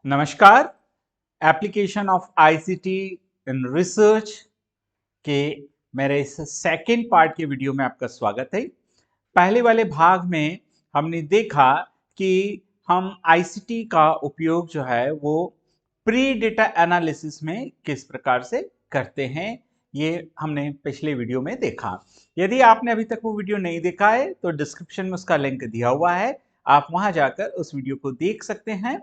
नमस्कार। Application of ICT in research के मेरे इस सेकेंड पार्ट के वीडियो में आपका स्वागत है। पहले वाले भाग में हमने देखा कि हम आईसीटी का उपयोग जो है वो प्री डेटा एनालिसिस में किस प्रकार से करते हैं, ये हमने पिछले वीडियो में देखा। यदि आपने अभी तक वो वीडियो नहीं देखा है तो डिस्क्रिप्शन में उसका लिंक दिया हुआ है, आप वहां जाकर उस वीडियो को देख सकते हैं।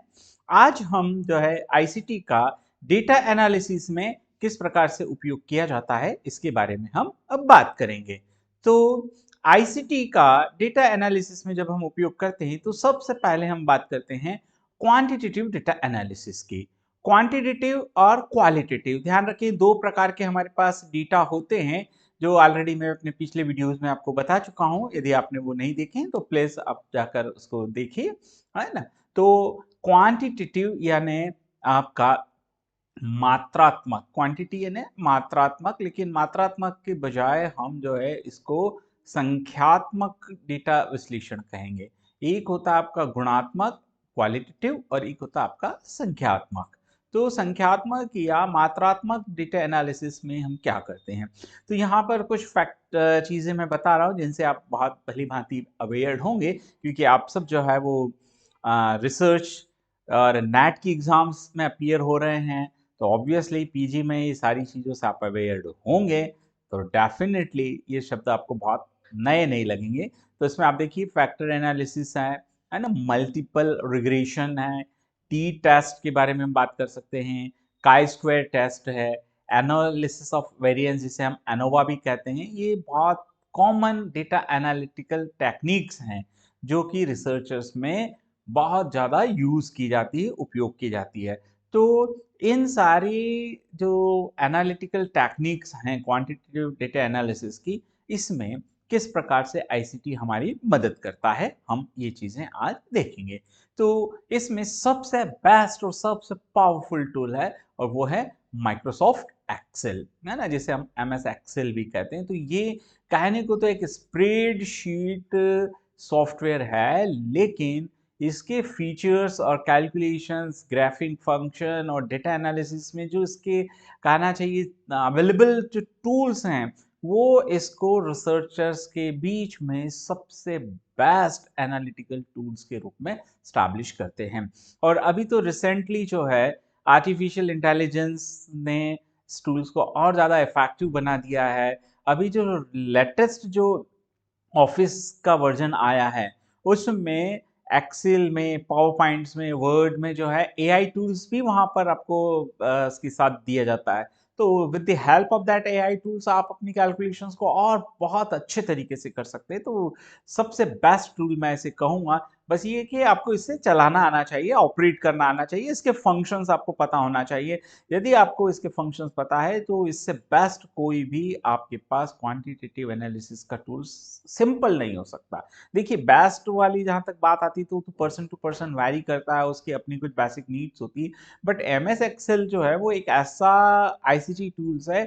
आज हम जो है आईसीटी का डेटा एनालिसिस में किस प्रकार से उपयोग किया जाता है इसके बारे में हम अब बात करेंगे। तो आईसीटी का डेटा एनालिसिस में जब हम उपयोग करते हैं तो सबसे पहले हम बात करते हैं क्वांटिटेटिव डेटा एनालिसिस की। क्वांटिटेटिव और क्वालिटेटिव, ध्यान रखिए दो प्रकार के हमारे पास डेटा होते हैं जो ऑलरेडी मैं अपने पिछले वीडियोस में आपको बता चुका हूं। यदि आपने वो नहीं देखे हैं तो प्लीज आप जाकर उसको देखिए, है ना। तो क्वांटिटेटिव यानी आपका मात्रात्मक, क्वांटिटी यानी मात्रात्मक, लेकिन मात्रात्मक के बजाय हम जो है इसको संख्यात्मक डेटा विश्लेषण कहेंगे। एक होता है आपका गुणात्मक क्वालिटेटिव और एक होता है आपका संख्यात्मक। तो संख्यात्मक या मात्रात्मक डेटा एनालिसिस में हम क्या करते हैं, तो यहाँ पर कुछ फैक्ट चीजें मैं बता रहा हूँ जिनसे आप बहुत भली भांति अवेयर होंगे, क्योंकि आप सब जो है वो रिसर्च और नेट की एग्जाम्स में अपीयर हो रहे हैं। तो ऑब्वियसली पीजी में ये सारी चीज़ों से आप अवेयर्ड होंगे, तो डेफिनेटली ये शब्द आपको बहुत नए नहीं लगेंगे। तो इसमें आप देखिए फैक्टर एनालिसिस है ना, मल्टीपल रिग्रेशन है, टी टेस्ट के बारे में हम बात कर सकते हैं, काई स्क्वायर टेस्ट है, एनालिसिस ऑफ वेरिएंस जिसे हम एनोवा भी कहते हैं। ये बहुत कॉमन डेटा एनालिटिकल टेक्निक्स हैं जो कि रिसर्चर्स में बहुत ज़्यादा यूज़ की जाती है, उपयोग की जाती है। तो इन सारी जो एनालिटिकल टेक्निक्स हैं क्वांटिटेटिव डेटा एनालिसिस की, इसमें किस प्रकार से आईसीटी हमारी मदद करता है, हम ये चीजें आज देखेंगे। तो इसमें सबसे बेस्ट और सबसे पावरफुल टूल है और वो है माइक्रोसॉफ्ट एक्सेल, है ना, जिसे हम एमएस एक्सेल भी कहते हैं। तो ये कहने को तो एक स्प्रेडशीट सॉफ्टवेयर है, लेकिन इसके फीचर्स और कैलकुलेशंस, ग्राफिक फंक्शन और डेटा एनालिसिस में जो इसके कहना चाहिए अवेलेबल जो टूल्स हैं, वो इसको रिसर्चर्स के बीच में सबसे बेस्ट एनालिटिकल टूल्स के रूप में स्टैब्लिश करते हैं। और अभी तो रिसेंटली जो है आर्टिफिशियल इंटेलिजेंस ने इस टूल्स को और ज़्यादा इफेक्टिव बना दिया है। अभी जो लेटेस्ट जो ऑफिस का वर्जन आया है उसमें एक्सेल में, पावर पॉइंट्स में, वर्ड में जो है एआई टूल्स भी वहां पर आपको इसके साथ दिया जाता है। तो with the help of that AI tools आप अपनी कैलकुलेशंस को और बहुत अच्छे तरीके से कर सकते हैं। तो सबसे बेस्ट टूल मैं इसे कहूंगा। बस ये कि आपको इसे चलाना आना चाहिए, ऑपरेट करना आना चाहिए, इसके फंक्शंस आपको पता होना चाहिए। यदि आपको इसके फंक्शंस पता है तो इससे बेस्ट कोई भी आपके पास क्वांटिटेटिव एनालिसिस का टूल सिंपल नहीं हो सकता। देखिए बेस्ट वाली जहां तक बात आती तो पर्सन टू पर्सन वैरी करता है, उसकी अपनी कुछ बेसिक नीड्स होती है। बट एमएस एक्सेल जो है वो एक ऐसा आईसीटी टूल्स है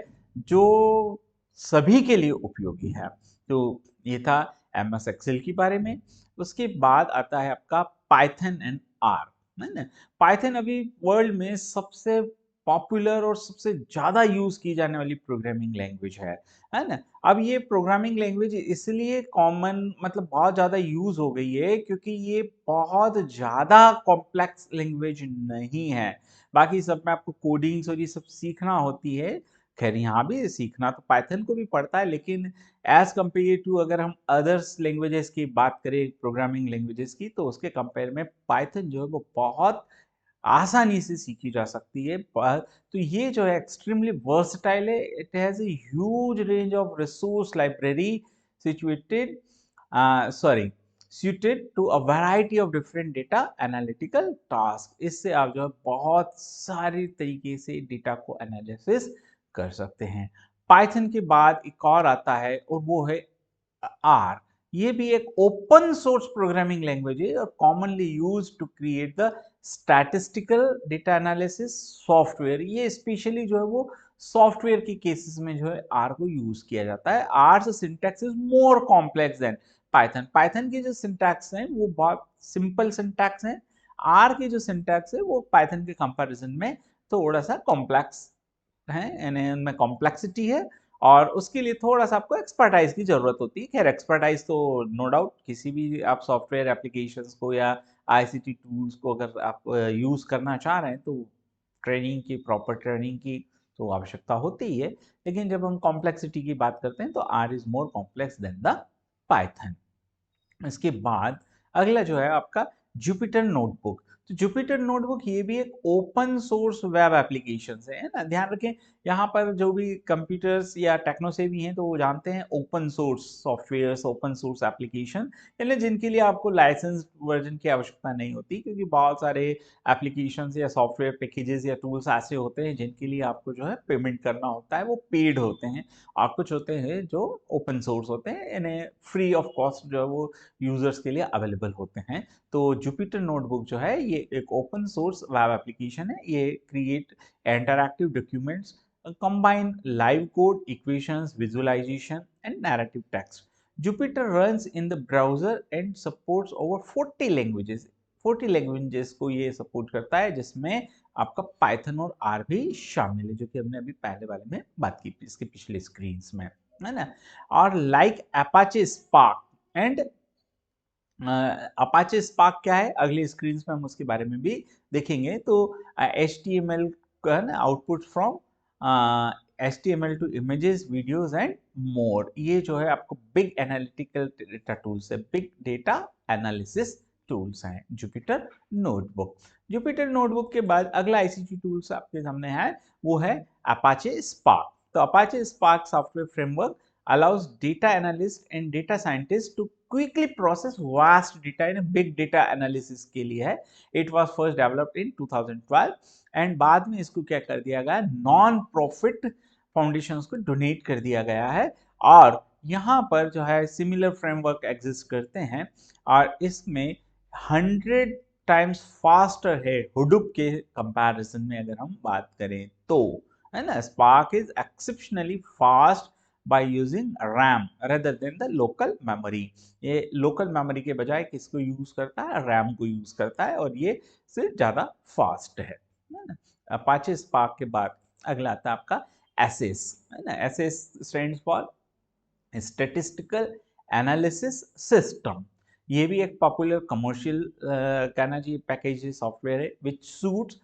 जो सभी के लिए उपयोगी है। तो ये था एमएस एक्सेल के बारे में। उसके बाद आता है आपका पाइथन एंड आर, है ना। पाइथन अभी वर्ल्ड में सबसे पॉपुलर और सबसे ज्यादा यूज की जाने वाली प्रोग्रामिंग लैंग्वेज है ना। अब ये प्रोग्रामिंग लैंग्वेज इसलिए कॉमन, मतलब बहुत ज्यादा यूज हो गई है क्योंकि ये बहुत ज्यादा कॉम्प्लेक्स लैंग्वेज नहीं है। बाकी सब में आपको कोडिंग्स और ये सब सीखना होती है। खैर यहाँ भी सीखना तो पाइथन को भी पड़ता है, लेकिन एज कम्पेयर टू अगर हम अदर्स लैंग्वेजेस की बात करें, प्रोग्रामिंग लैंग्वेजेस की, तो उसके कंपेयर में पाइथन जो है वो बहुत आसानी से सीखी जा सकती है। तो ये जो है एक्सट्रीमली वर्सटाइल है। It has a huge range of resource library situated sorry suited to a variety of different data analytical task। इससे आप जो है बहुत सारे तरीके से डेटा को एनालिसिस कर सकते हैं। पाइथन के बाद एक और आता है और वो है आर। ये भी एक ओपन सोर्स प्रोग्रामिंग लैंग्वेज है और commonly use to create the statistical data analysis software. ये स्पेशली जो है वो सॉफ्टवेयर के केसेस में जो है आर को यूज किया जाता है। आर से syntax is more complex than Python. Python की जो सिंटैक्स है वो बहुत सिंपल सिंटैक्स है। आर की जो सिंटैक्स है वो पाइथन के कंपैरिजन में थोड़ा सा कॉम्प्लेक्स है, यानी उनमें कॉम्प्लेक्सिटी है और उसके लिए थोड़ा सा आपको एक्सपर्टाइज की जरूरत होती है। खैर एक्सपर्टाइज तो नो डाउट किसी भी आप सॉफ्टवेयर एप्लीकेशंस को या आईसीटी टूल्स को अगर आप यूज करना चाह रहे हैं तो ट्रेनिंग की, प्रॉपर ट्रेनिंग की तो आवश्यकता होती ही है, लेकिन जब हम कॉम्प्लेक्सिटी की बात करते हैं तो R is more complex than the Python. इसके बाद अगला जो है आपका जुपिटर नोटबुक। तो जुपिटर नोटबुक ये भी एक ओपन सोर्स वेब एप्लीकेशन है ना, ध्यान रखें यहाँ पर जो भी कंप्यूटर्स या टेक्नो से भी हैं तो वो जानते हैं open source software, open source application, यानी जिनके लिए आपको लाइसेंस वर्जन की आवश्यकता नहीं होती, क्योंकि बहुत सारे एप्लीकेशंस या सॉफ्टवेयर पैकेजेस या टूल्स ऐसे होते हैं जिनके लिए आपको जो है पेमेंट करना होता है, वो पेड होते हैं, और कुछ होते हैं जो ओपन सोर्स होते हैं, यानी फ्री ऑफ कॉस्ट जो है वो यूजर्स के लिए अवेलेबल होते हैं। तो जुपिटर नोटबुक जो है ये एक ओपन सोर्स वेब एप्लीकेशन है, ये create interactive documents, combine live code, equations, visualization, and narrative text. Jupyter runs in the browser and supports over 40 languages. 40 languages को ये सपोर्ट करता है, जिसमें आपका पाइथन और आर भी शामिल है, जो कि हमने अभी पहले वाले में बात की इसके पिछले स्क्रीन में, है ना। और like Apache spark and Apache spark क्या है, अगले स्क्रीन में हम उसके बारे में भी देखेंगे। तो HTML का ना output from HTML to images, videos and more, ये जो है आपको बिग एनालिटिकल डेटा टूल्स है, बिग डेटा एनालिसिस टूल्स हैं जुपिटर नोटबुक। जुपिटर नोटबुक के बाद अगला आईसीटी टूल्स आपके सामने है, वो है अपाचे स्पार्क। तो Apache spark software framework allows data analyst and data scientists to quickly process vast data in a big data analysis के लिए है। It was first developed in 2012 and बाद में इसको क्या कर दिया गया, नॉन प्रॉफिट फाउंडेशंस को डोनेट कर दिया गया है, और यहाँ पर जो है सिमिलर फ्रेमवर्क एग्जिस्ट करते हैं, और इसमें 100 टाइम्स फास्टर है हुडूप के कंपैरिजन में अगर हम बात करें तो, है ना। Spark is exceptionally fast by using RAM rather than the local memory। ये लोकल मेमोरी के बजाय किसको यूज करता है, RAM को यूज करता है, और ये से ज्यादा फास्ट है ना। अपाचे स्पार्क के बाद अगला आता है आपका एसएस, है ना। SS stands for statistical analysis system. ये भी एक पॉपुलर कमर्शियल कहना चाहिए पैकेज सॉफ्टवेयर है, विच suits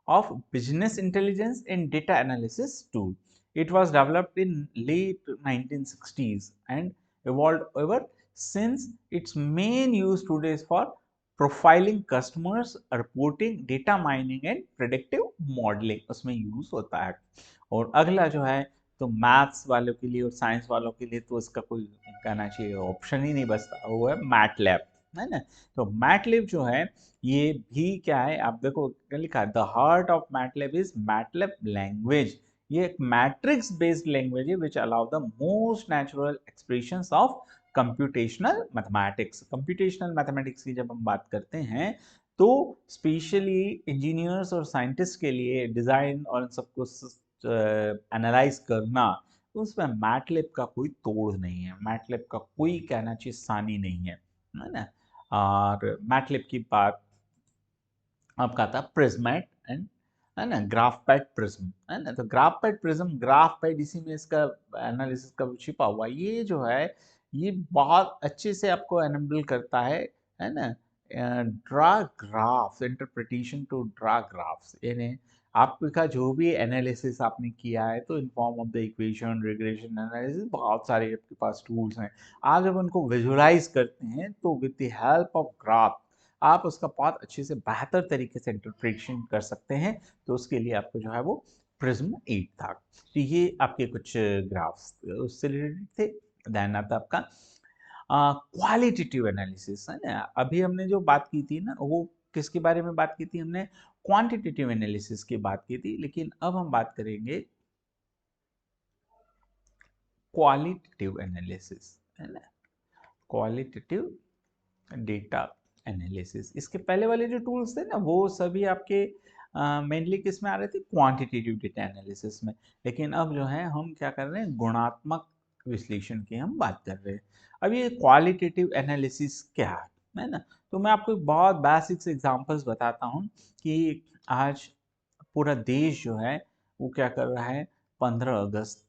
of business intelligence and data analysis tool. It was developed in late 1960s and evolved ever since. Its main use today is for profiling customers, reporting, data mining and predictive modeling, उसमें use होता है। और अगला जो है तो maths वालों के लिए और साइंस वालों के लिए तो इसका कोई कहना चाहिए ऑप्शन ही नहीं बचता, वो है मैटलैब, है ना। तो मैटलैब जो है ये भी क्या है, आप देखो क्या लिखा है, the heart of MATLAB is MATLAB language. ये एक मैट्रिक्स बेस्ड लैंग्वेज है which allow the most natural expressions of computational mathematics. Computational mathematics की जब हम बात करते हैं तो स्पेशली इंजीनियर्स और साइंटिस्ट के लिए डिजाइन और सबको एनालाइज करना, तो उसमें मैटलैब का कोई तोड़ नहीं है, मैटलैब का कोई कहना चाहिए सानी नहीं है ना। और मैटलैब की बात आपका था प्रिज्मेट एंड, है ना, ग्राफपैड प्रिज्म, है ना। तो ग्राफपैड प्रिज्म, ग्राफपैड इसी में इसका एनालिसिस का छिपा हुआ, ये जो है ये बहुत अच्छे से आपको एनेबल करता है ना, draw graphs, interpretation to draw graphs, यानी आपका जो भी एनालिसिस आपने किया है तो in form of the equation, regression analysis, बहुत सारे आपके पास टूल्स हैं, आप जब उनको विजुलाइज करते हैं तो with the help of graph आप उसका बहुत अच्छे से बेहतर तरीके से इंटरप्रिटेशन कर सकते हैं। तो उसके लिए आपको जो है वो प्रिज्म 8 था। तो ये आपके कुछ ग्राफ्स उससे रिलेटेड थे। देन आता आपका क्वालिटेटिव एनालिसिस, है ना। अभी हमने जो बात की थी ना वो किसके बारे में बात की थी, हमने क्वांटिटेटिव एनालिसिस की बात की थी, लेकिन अब हम बात करेंगे क्वालिटेटिव एनालिसिस, है ना, क्वालिटेटिव डेटा एनालिसिस। इसके पहले वाले जो टूल्स थे ना वो सभी आपके मेनली किस में आ रहे थे, क्वांटिटेटिव डेटा एनालिसिस में, लेकिन अब जो है हम क्या कर रहे हैं, गुणात्मक विश्लेषण की हम बात कर रहे हैं। अब ये क्वालिटेटिव एनालिसिस क्या है ना। तो मैं आपको बहुत बेसिक्स एग्जांपल्स बताता हूँ कि आज पूरा देश जो है वो क्या कर रहा है, 15 अगस्त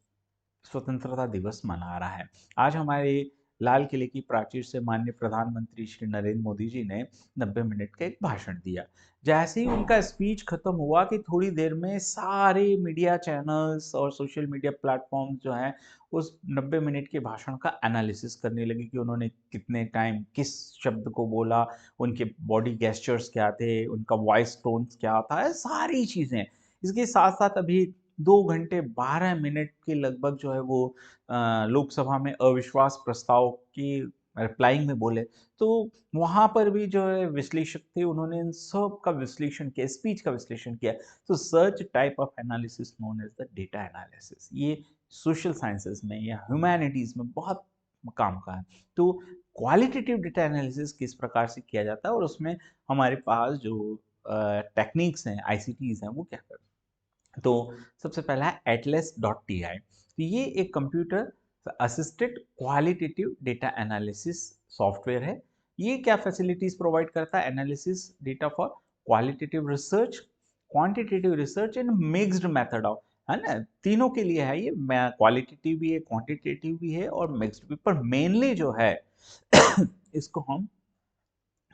स्वतंत्रता दिवस मना रहा है। आज हमारे लाल किले की प्राचीर से माननीय प्रधानमंत्री श्री नरेंद्र मोदी जी ने 90 मिनट का एक भाषण दिया। जैसे ही उनका स्पीच खत्म हुआ कि थोड़ी देर में सारे मीडिया चैनल्स और सोशल मीडिया प्लेटफॉर्म्स जो हैं उस 90 मिनट के भाषण का एनालिसिस करने लगे कि उन्होंने कितने टाइम किस शब्द को बोला, उनके बॉडी गेस्चर्स क्या थे, उनका वॉइस टोन्स क्या था, सारी चीज़ें। इसके साथ साथ अभी 2 घंटे 12 मिनट के लगभग जो है वो लोकसभा में अविश्वास प्रस्ताव की रिप्लाइंग में बोले। तो वहाँ पर भी जो है विश्लेषक थे, उन्होंने इन सब का विश्लेषण किया, स्पीच का विश्लेषण किया। तो such type of analysis known as the data analysis, ये सोशल साइंसेज में या ह्यूमैनिटीज में बहुत काम का है। तो क्वालिटेटिव डेटा एनालिसिस किस प्रकार से किया जाता है और उसमें हमारे पास जो टेक्निक्स हैं, आईसीटीज हैं, वो क्या करते हैं। तो सबसे पहला है atlas.ti। तो ये एक computer assisted qualitative data analysis software है। ये क्या फैसिलिटीज प्रोवाइड करता है, analysis data for qualitative research, quantitative research and mixed method of, है ना, तीनों के लिए है ये, क्वालिटेटिव भी है, क्वांटिटेटिव भी है और मिक्स्ड भी, पर मेनली जो है इसको हम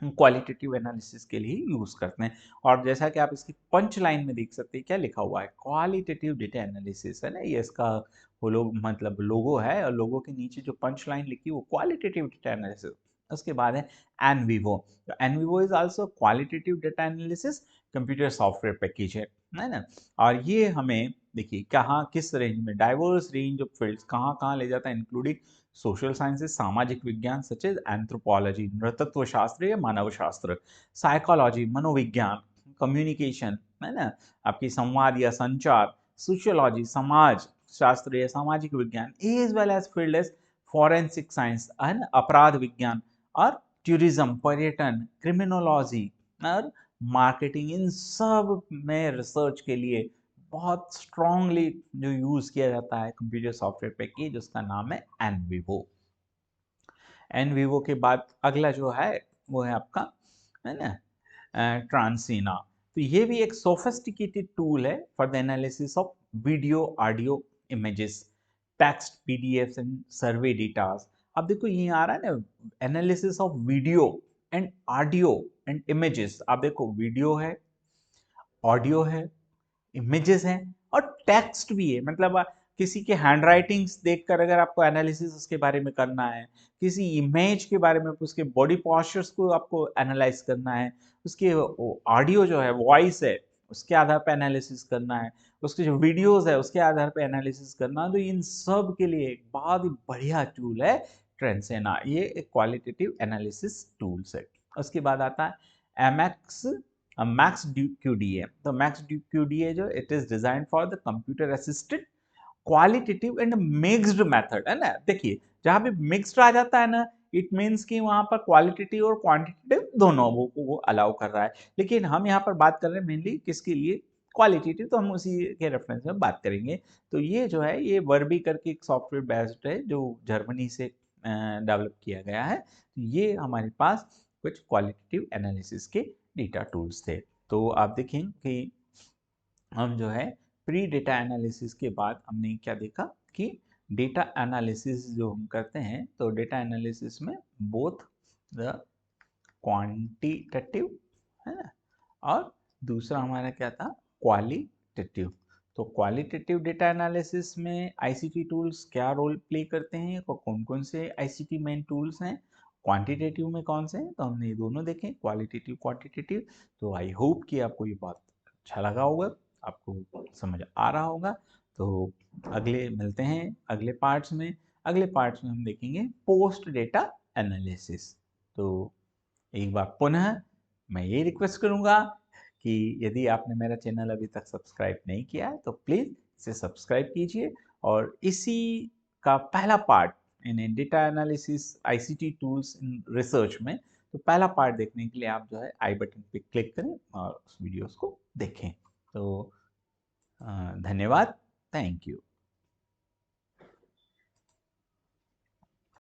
क्वालिटेटिव एनालिसिस के लिए यूज करते हैं। और जैसा कि आप इसकी पंच लाइन में देख सकते हैं क्या लिखा हुआ है, क्वालिटेटिव डेटा एनालिसिस, है ना, ये इसका वो लोग मतलब लोगो है और लोगो के नीचे जो पंच लाइन लिखी है वो क्वालिटेटिव डेटा एनालिसिस। उसके बाद है एनवीवो। तो NVivo is also qualitative data analysis computer software package है ना। और ये हमें देखिए कहाँ किस रेंज में, डाइवर्स रेंज ऑफ फील्ड्स कहाँ कहाँ ले जाता है, इंक्लूडिंग सोशल साइंसेज, सामाजिक विज्ञान सच एज एंथ्रोपोलॉजी, नृतत्व शास्त्र या मानव शास्त्र, साइकोलॉजी, मनोविज्ञान, कम्युनिकेशन, है ना, आपकी संवाद या संचार, सोशियोलॉजी, समाज शास्त्र या सामाजिक विज्ञान, as well as field as forensic science, है ना, अपराध विज्ञान और टूरिज्म, पर्यटन, क्रिमिनोलॉजी और मार्केटिंग, इन सब में रिसर्च के लिए बहुत स्ट्रांगली जो यूज किया जाता है कंप्यूटर सॉफ्टवेयर पैकेज, उसका नाम है एनवीवो। एनवीवो के बाद अगला जो है वो है आपका, है ना, ट्रांसीना। तो ये भी एक सोफिस्टिकेटेड टूल है for the analysis of video, audio, images, text, PDF and survey datas. अब देखो ये आ रहा है ना, analysis of video and audio and images. आप देखो वीडियो है, ऑडियो है, इमेजेस हैं और टेक्स्ट भी है। मतलब किसी के हैंड राइटिंग्स देखकर अगर आपको एनालिसिस उसके बारे में करना है, किसी इमेज के बारे में, उसके बॉडी पॉस्चर्स को आपको एनालाइज करना है, उसके ऑडियो जो है, वॉइस है, उसके आधार पर एनालिसिस करना है, उसके जो वीडियोस है उसके आधार पर एनालिसिस करना है, तो इन सब के लिए एक बहुत ही बढ़िया टूल है ट्रेंसेना। ये एक क्वालिटेटिव एनालिसिस टूल्स है। उसके बाद आता है एमएक्स मैक्स क्यूडीए। तो मैक्स क्यूडीए जो it is design for the computer assisted qualitative and mixed method, है ना। देखिए जहां भी मिक्स्ड आ जाता है ना, इट मीन्स कि वहां पर क्वालिटेटिव और क्वांटिटेटिव दोनों वो अलाउ कर रहा है। लेकिन हम यहाँ पर बात कर रहे हैं मेनली किसके लिए, क्वालिटेटिव, तो हम उसी के रेफरेंस में बात करेंगे। तो ये जो है ये वर्बी करके एक सॉफ्टवेयर बेस्ड है जो जर्मनी से डेवलप किया गया है। ये हमारे पास कुछ क्वालिटेटिव एनालिसिस के डेटा टूल्स थे। तो आप देखें कि हम जो है प्री डेटा एनालिसिस के बाद हमने क्या देखा कि डेटा एनालिसिस जो हम करते हैं, तो डेटा एनालिसिस में बोथ द क्वांटिटेटिव, है ना, और दूसरा हमारा क्या था, क्वालिटेटिव। तो क्वालिटेटिव डेटा एनालिसिस में आईसीटी टूल्स क्या रोल प्ले करते हैं और कौन कौन से आईसीटी मेन टूल्स हैं, क्वांटिटेटिव में कौन से हैं, तो हमने ये दोनों देखे, क्वालिटेटिव क्वांटिटेटिव। तो आई होप कि आपको ये बात अच्छा लगा होगा, आपको समझ आ रहा होगा। तो अगले मिलते हैं अगले पार्ट्स में। अगले पार्ट्स में हम देखेंगे पोस्ट डेटा एनालिसिस। तो एक बार पुनः मैं ये रिक्वेस्ट करूंगा कि यदि आपने मेरा चैनल अभी तक सब्सक्राइब नहीं किया है तो प्लीज़ इसे सब्सक्राइब कीजिए, और इसी का पहला पार्ट यानी data analysis ICT tools in research में, तो पहला पार्ट देखने के लिए आप जो है आई बटन पे क्लिक करें और उस वीडियोस को देखें। तो धन्यवाद, थैंक यू।